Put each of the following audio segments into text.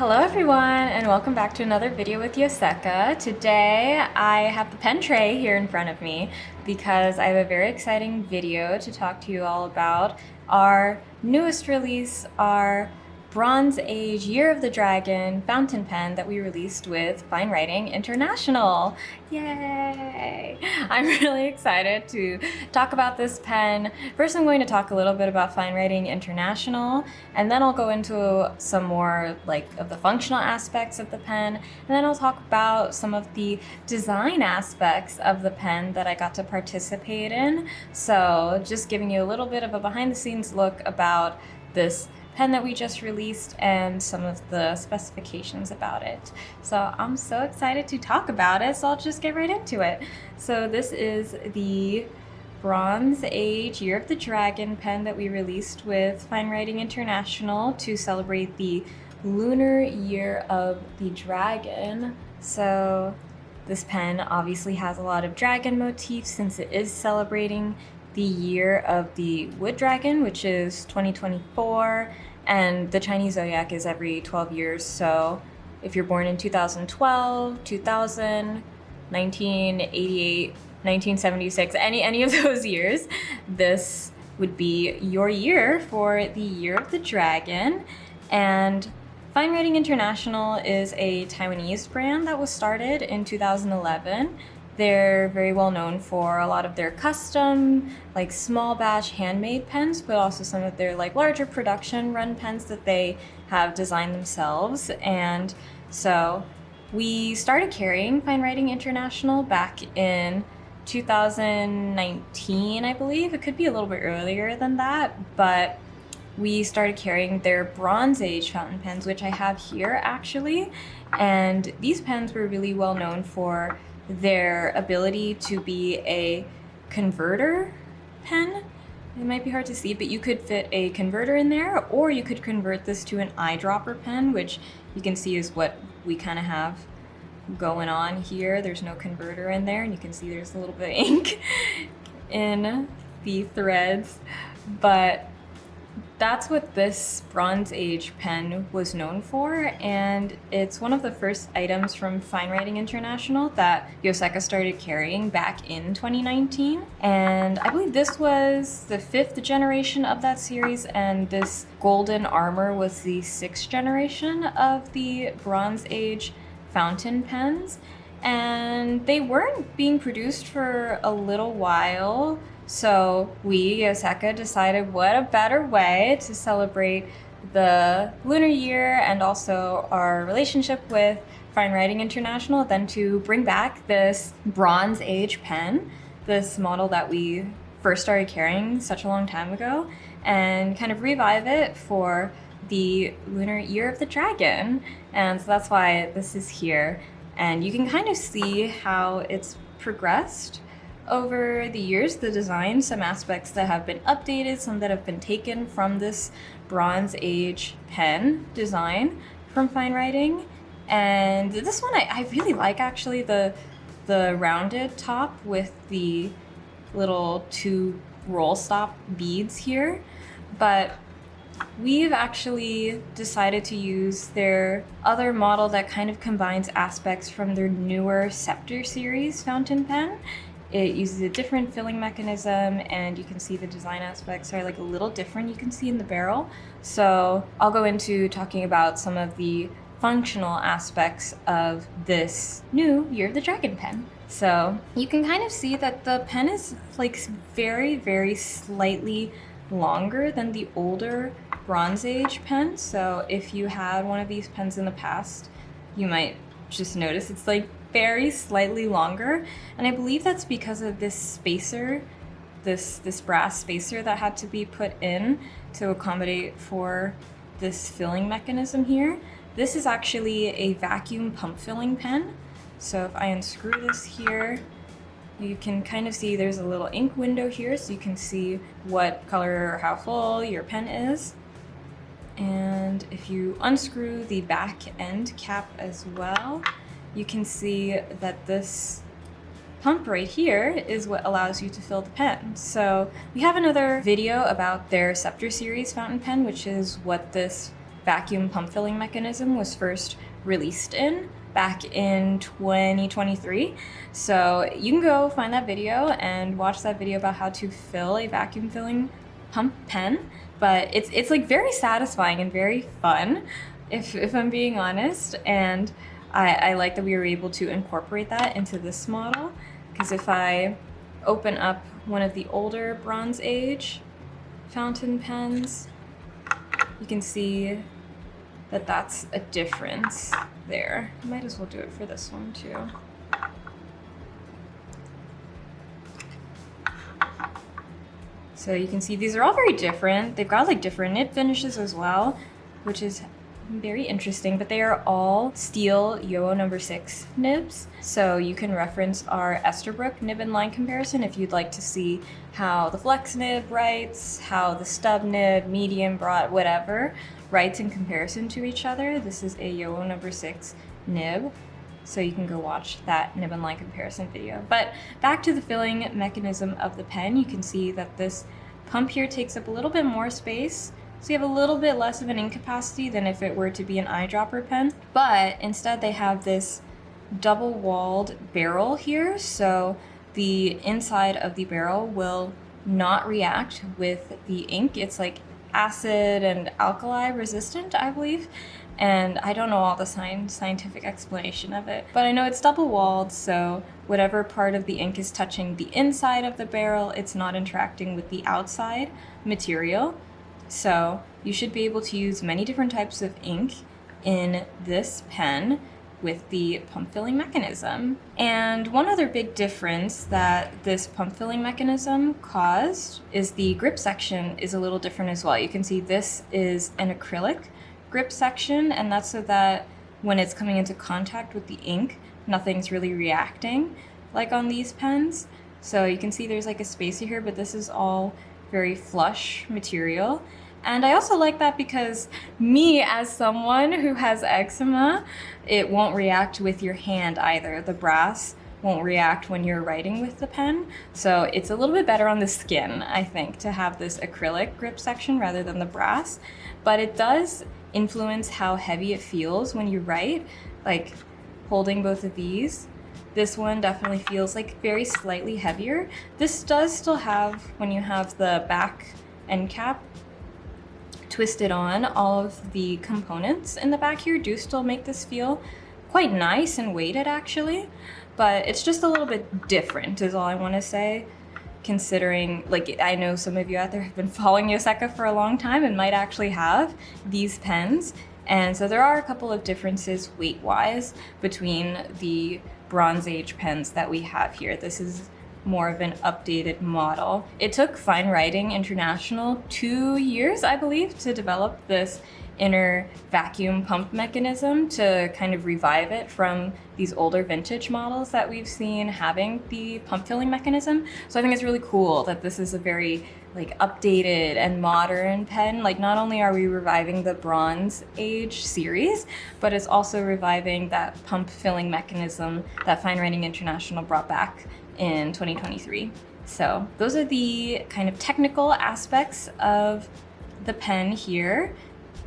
Hello everyone and welcome back to another video with Yoseka. Today I have the pen tray here in front of me because I have a very exciting video to talk to you all about our newest release, our Bronze Age Year of the Dragon fountain pen that we released with Fine Writing International. Yay! I'm really excited to talk about this pen. First I'm going to talk a little bit about Fine Writing International, and then I'll go into some more of the functional aspects of the pen, and then I'll talk about some of the design aspects of the pen that I got to participate in. So just giving you a little bit of a behind the scenes look about this pen that we just released and some of the specifications about it. So I'm so excited to talk about it, so I'll just get right into it. So this is the Bronze Age Year of the Dragon pen that we released with Fine Writing International to celebrate the Lunar Year of the Dragon. So this pen obviously has a lot of dragon motifs since it is celebrating the year of the wood dragon, which is 2024, and the Chinese zodiac is every 12 years. So if you're born in 2012, 2000, 1988, 1976, any of those years, this would be your year for the Year of the Dragon. And Fine Writing International is a Taiwanese brand that was started in 2011. They're very well known for a lot of their custom, small batch handmade pens, but also some of their larger production run pens that they have designed themselves. And so we started carrying Fine Writing International back in 2019, I believe. It could be a little bit earlier than that, but we started carrying their Bronze Age fountain pens, which I have here actually. And these pens were really well known for their ability to be a converter pen. It might be hard to see, but you could fit a converter in there, or you could convert this to an eyedropper pen, which you can see is what we kind of have going on here. There's no converter in there, and you can see there's a little bit of ink in the threads, but that's what this Bronze Age pen was known for, and it's one of the first items from Fine Writing International that Yoseka started carrying back in 2019. And I believe this was the 5th generation of that series, and this golden armor was the 6th generation of the Bronze Age fountain pens. And they weren't being produced for a little while. So we, Yoseka, decided what a better way to celebrate the lunar year and also our relationship with Fine Writing International than to bring back this Bronze Age pen, this model that we first started carrying such a long time ago, and kind of revive it for the Lunar Year of the Dragon. And so that's why this is here. And you can kind of see how it's progressed over the years, the design, some aspects that have been updated, some that have been taken from this Bronze Age pen design from Fine Writing. And this one I really like, actually, the rounded top with the little 2 roll stop beads here. But we've actually decided to use their other model that kind of combines aspects from their newer Scepter series fountain pen. It uses a different filling mechanism, and you can see the design aspects are a little different, you can see in the barrel. So I'll go into talking about some of the functional aspects of this new Year of the Dragon pen. So you can kind of see that the pen is very, very slightly longer than the older Bronze Age pen. So if you had one of these pens in the past, you might just notice it's very slightly longer, and I believe that's because of this spacer, this brass spacer that had to be put in to accommodate for this filling mechanism here. This is actually a vacuum pump filling pen. So if I unscrew this here, you can kind of see there's a little ink window here, so you can see what color or how full your pen is. And if you unscrew the back end cap as well, you can see that this pump right here is what allows you to fill the pen. So we have another video about their Scepter series fountain pen, which is what this vacuum pump filling mechanism was first released in back in 2023. So you can go find that video and watch that video about how to fill a vacuum filling pump pen. But it's like very satisfying and very fun, if I'm being honest. And I like that we were able to incorporate that into this model, because if I open up one of the older Bronze Age fountain pens, you can see that that's a difference there. Might as well do it for this one too. So you can see these are all very different. They've got like different nib finishes as well, which is very interesting, but they are all steel Yowo No. 6 nibs. So you can reference our Esterbrook nib and line comparison if you'd like to see how the flex nib writes, how the stub nib, medium, broad, whatever, writes in comparison to each other. This is a Yowo No. 6 nib. So you can go watch that nib and line comparison video. But back to the filling mechanism of the pen, you can see that this pump here takes up a little bit more space. So you have a little bit less of an ink capacity than if it were to be an eyedropper pen. But instead they have this double-walled barrel here. So the inside of the barrel will not react with the ink. It's like acid and alkali resistant, I believe. And I don't know all the scientific explanation of it, but I know it's double-walled, so whatever part of the ink is touching the inside of the barrel, it's not interacting with the outside material. So you should be able to use many different types of ink in this pen with the pump filling mechanism. And one other big difference that this pump filling mechanism caused is the grip section is a little different as well. You can see this is an acrylic grip section, and that's so that when it's coming into contact with the ink, nothing's really reacting like on these pens. So you can see there's like a spacer here, but this is all very flush material. And I also like that because me, as someone who has eczema, it won't react with your hand either. The brass won't react when you're writing with the pen. So it's a little bit better on the skin, I think, to have this acrylic grip section rather than the brass. But it does influence how heavy it feels when you write, like holding both of these. This one definitely feels like very slightly heavier. This does still have, when you have the back end cap twisted on, all of the components in the back here do still make this feel quite nice and weighted actually, but it's just a little bit different is all I want to say, considering, like, I know some of you out there have been following Yoseka for a long time and might actually have these pens, and so there are a couple of differences weight-wise between the Bronze Age pens that we have here. This is more of an updated model. It took Fine Writing International 2 years, I believe, to develop this inner vacuum pump mechanism to kind of revive it from these older vintage models that we've seen having the pump filling mechanism. So I think it's really cool that this is a very like updated and modern pen. Like, not only are we reviving the Bronze Age series, but it's also reviving that pump filling mechanism that Fine Writing International brought back in 2023. So those are the kind of technical aspects of the pen here.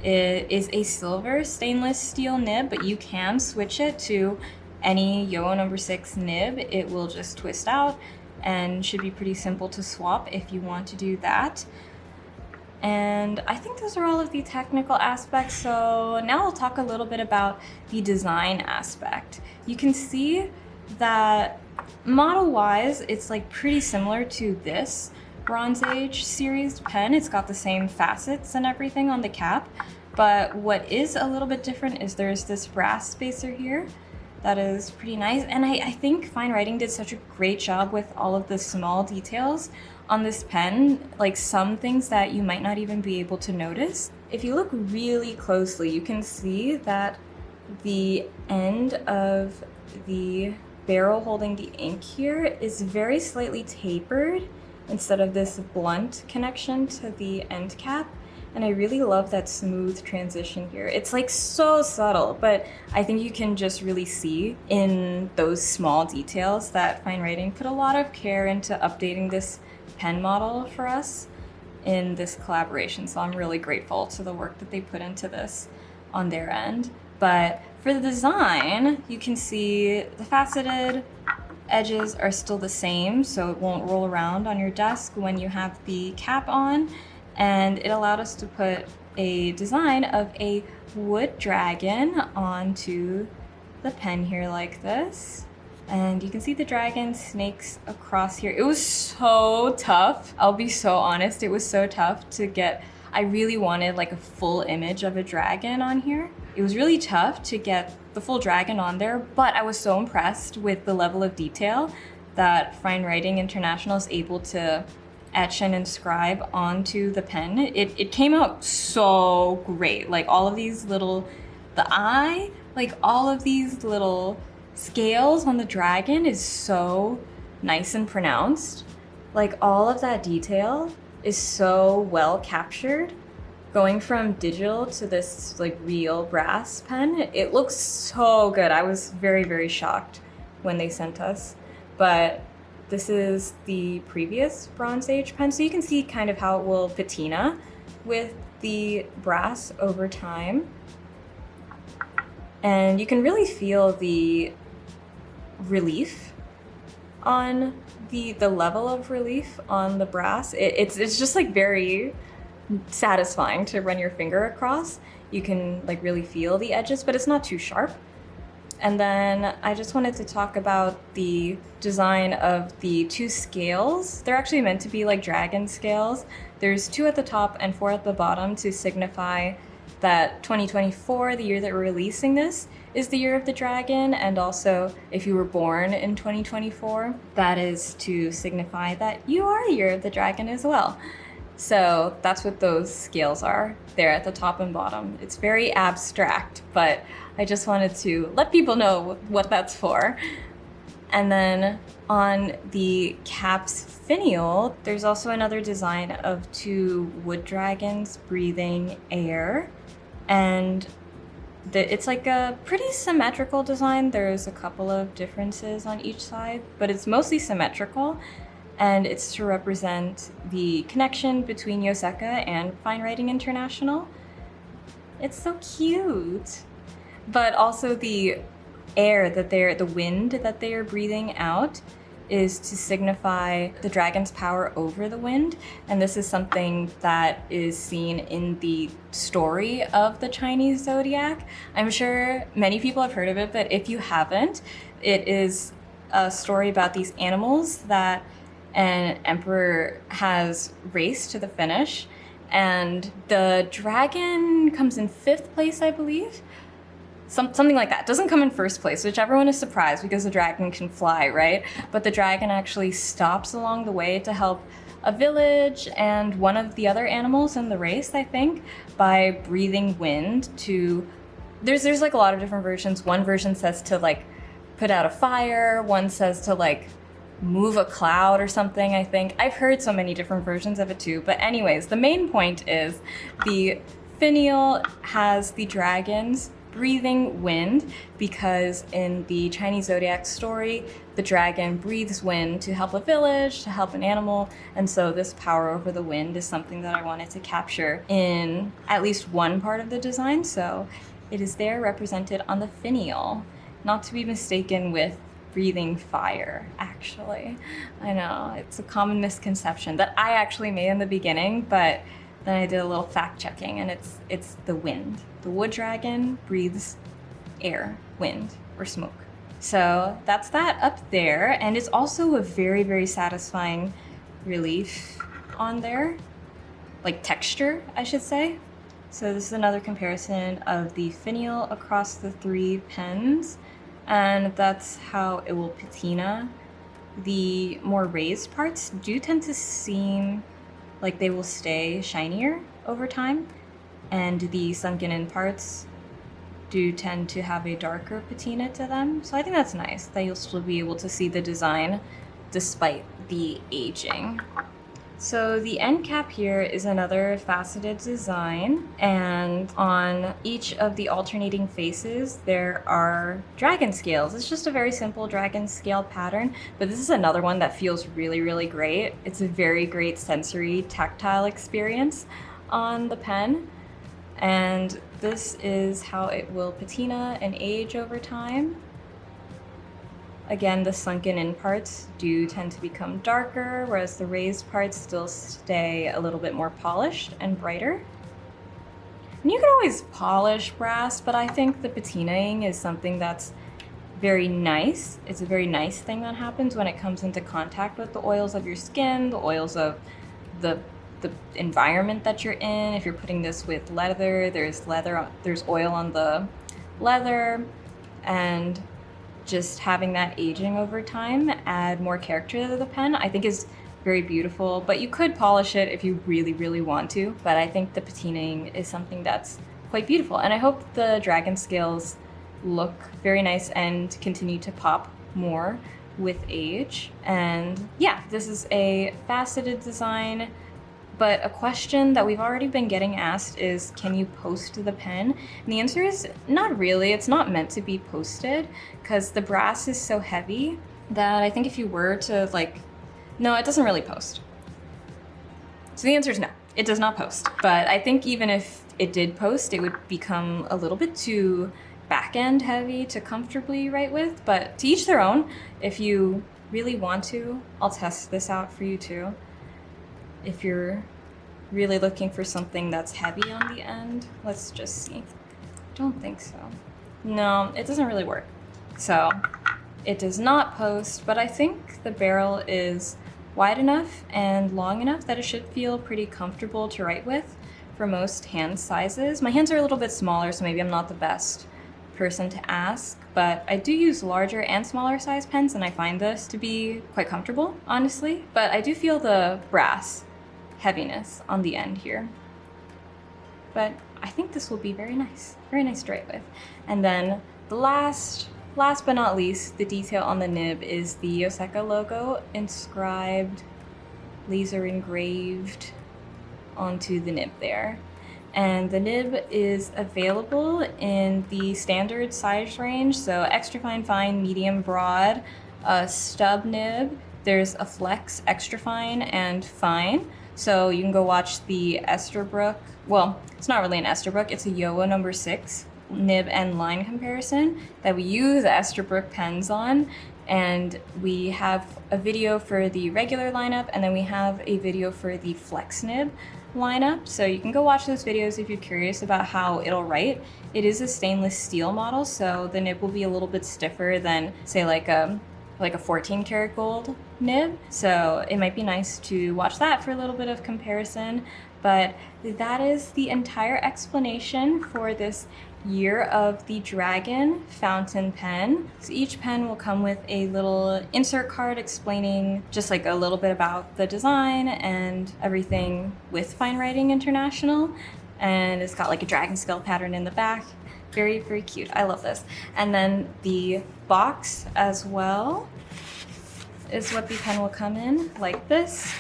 It is a silver stainless steel nib, but you can switch it to any Yowo No. 6 nib. It will just twist out and should be pretty simple to swap if you want to do that. And I think those are all of the technical aspects. So now I'll talk a little bit about the design aspect. You can see that model-wise, it's like pretty similar to this Bronze Age series pen. It's got the same facets and everything on the cap, but what is a little bit different is there's this brass spacer here that is pretty nice, and I think Fine Writing did such a great job with all of the small details on this pen, like some things that you might not even be able to notice. If you look really closely, you can see that the end of the barrel holding the ink here is very slightly tapered instead of this blunt connection to the end cap. And I really love that smooth transition here. It's like so subtle, but I think you can just really see in those small details that Fine Writing put a lot of care into updating this pen model for us. in this collaboration, so I'm really grateful to the work that they put into this on their end. But for the design, you can see the faceted edges are still the same, so it won't roll around on your desk when you have the cap on. And it allowed us to put a design of a wood dragon onto the pen here like this. And you can see the dragon snakes across here. It was so tough. I'll be so honest, it was so tough to get. I really wanted like a full image of a dragon on here. It was really tough to get the full dragon on there, but I was so impressed with the level of detail that Fine Writing International is able to etch and inscribe onto the pen. It came out so great. Like all of these little, the eye, like all of these little scales on the dragon is so nice and pronounced. Like all of that detail is so well captured. Going from digital to this like real brass pen, it looks so good. I was very, very shocked when they sent us. But this is the previous Bronze Age pen, so you can see kind of how it will patina with the brass over time. And you can really feel the relief on the level of relief on the brass. It's just like very satisfying to run your finger across. You can like really feel the edges, but it's not too sharp. And then I just wanted to talk about the design of the two scales. They're actually meant to be like dragon scales. There's 2 at the top and 4 at the bottom to signify that 2024, the year that we're releasing this, is the year of the dragon. And also, if you were born in 2024, that is to signify that you are the year of the dragon as well. So that's what those scales are there at the top and bottom. It's very abstract, but I just wanted to let people know what that's for. And then on the cap's finial, there's also another design of 2 wood dragons breathing air. And it's like a pretty symmetrical design. There's a couple of differences on each side, but it's mostly symmetrical. And it's to represent the connection between Yoseka and Fine Writing International. It's so cute. But also the air that the wind that they are breathing out is to signify the dragon's power over the wind. And this is something that is seen in the story of the Chinese zodiac. I'm sure many people have heard of it, but if you haven't, it is a story about these animals that an emperor has raced to the finish, and the dragon comes in 5th place, I believe. Something like that. Doesn't come in 1st place, which everyone is surprised because the dragon can fly, right? But the dragon actually stops along the way to help a village and one of the other animals in the race, I think, by breathing wind to... There's like a lot of different versions. One version says to like put out a fire, one says to like move a cloud or something, I think. I've heard so many different versions of it too. But anyways, the main point is the finial has the dragons breathing wind because in the Chinese zodiac story, the dragon breathes wind to help a village, to help an animal. And so this power over the wind is something that I wanted to capture in at least one part of the design. So it is there represented on the finial, not to be mistaken with breathing fire, actually. I know, it's a common misconception that I actually made in the beginning, but then I did a little fact checking, and it's the wind. The wood dragon breathes air, wind, or smoke. So that's that up there, and it's also a very, very satisfying relief on there, like texture, I should say. So this is another comparison of the finial across the 3 pens. And that's how it will patina. The more raised parts do tend to seem like they will stay shinier over time, and the sunken in parts do tend to have a darker patina to them. So I think that's nice that you'll still be able to see the design despite the aging. So the end cap here is another faceted design, and on each of the alternating faces there are dragon scales. It's just a very simple dragon scale pattern, but this is another one that feels really, really great. It's a very great sensory tactile experience on the pen, and this is how it will patina and age over time. Again, the sunken in parts do tend to become darker, whereas the raised parts still stay a little bit more polished and brighter. And you can always polish brass, but I think the patinaing is something that's very nice. It's a very nice thing that happens when it comes into contact with the oils of your skin, the oils of the environment that you're in. If you're putting this with leather, there's oil on the leather, and just having that aging over time add more character to the pen, I think is very beautiful. But you could polish it if you really, really want to. But I think the patinaing is something that's quite beautiful. And I hope the dragon scales look very nice and continue to pop more with age. And yeah, this is a faceted design. But a question that we've already been getting asked is, can you post the pen? And the answer is not really. It's not meant to be posted because the brass is so heavy that I think if you were to no, it doesn't really post. So the answer is no, it does not post. But I think even if it did post, it would become a little bit too back end heavy to comfortably write with, but to each their own. If you really want to, I'll test this out for you too. If you're really looking for something that's heavy on the end, let's just see. Don't think so. No, it doesn't really work. So it does not post, but I think the barrel is wide enough and long enough that it should feel pretty comfortable to write with for most hand sizes. My hands are a little bit smaller, so maybe I'm not the best person to ask, but I do use larger and smaller size pens, and I find this to be quite comfortable, honestly. But I do feel the brass heaviness on the end here. But I think this will be very nice to write with. And then the last but not least, the detail on the nib is the Yoseka logo inscribed, laser engraved onto the nib there. And the nib is available in the standard size range, so extra fine, medium, broad, a stub nib. There's a flex, extra fine, and fine. So you can go watch the Esterbrook, well, it's not really an Esterbrook, it's a Yowa number 6 nib and line comparison that we use Esterbrook pens on. And we have a video for the regular lineup, and then we have a video for the flex nib lineup. So you can go watch those videos if you're curious about how it'll write. It is a stainless steel model, so the nib will be a little bit stiffer than, say, like a 14 karat gold nib. So it might be nice to watch that for a little bit of comparison. But that is the entire explanation for this Year of the Dragon fountain pen. So each pen will come with a little insert card explaining just like a little bit about the design and everything with Fine Writing International. And it's got like a dragon scale pattern in the back. Very, very cute. I love this. And then the box as well is what the pen will come in, like this.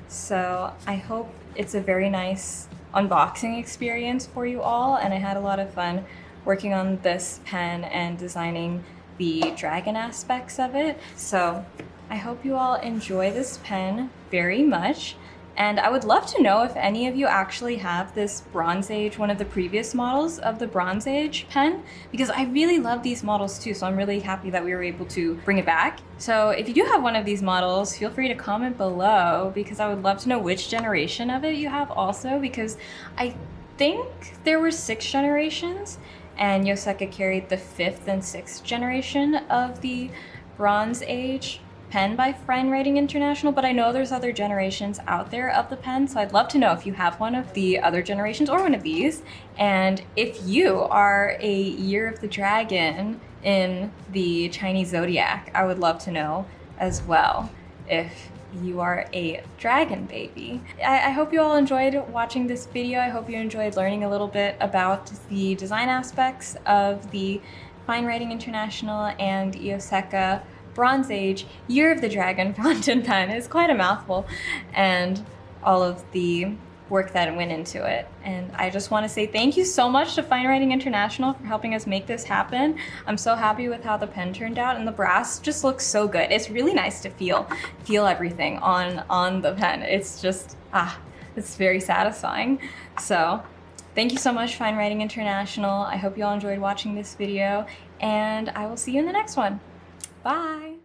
So I hope it's a very nice unboxing experience for you all, and I had a lot of fun working on this pen and designing the dragon aspects of it. So I hope you all enjoy this pen very much. And I would love to know if any of you actually have this Bronze Age, one of the previous models of the Bronze Age pen, because I really love these models too, so I'm really happy that we were able to bring it back. So if you do have one of these models, feel free to comment below, because I would love to know which generation of it you have also, because I think there were 6 generations, and Yoseka carried the 5th and 6th generation of the Bronze Age pen by Fine Writing International, but I know there's other generations out there of the pen, so I'd love to know if you have one of the other generations or one of these. And if you are a Year of the Dragon in the Chinese zodiac, I would love to know as well if you are a dragon baby. I hope you all enjoyed watching this video. I hope you enjoyed learning a little bit about the design aspects of the Fine Writing International and Yoseka Bronze Age Year of the Dragon fountain pen. Is quite a mouthful, and all of the work that went into it. And I just want to say thank you so much to Fine Writing International for helping us make this happen. I'm so happy with how the pen turned out, and the brass just looks so good. It's really nice to feel everything on the pen. It's just, it's very satisfying. So thank you so much, Fine Writing International. I hope you all enjoyed watching this video, and I will see you in the next one. Bye.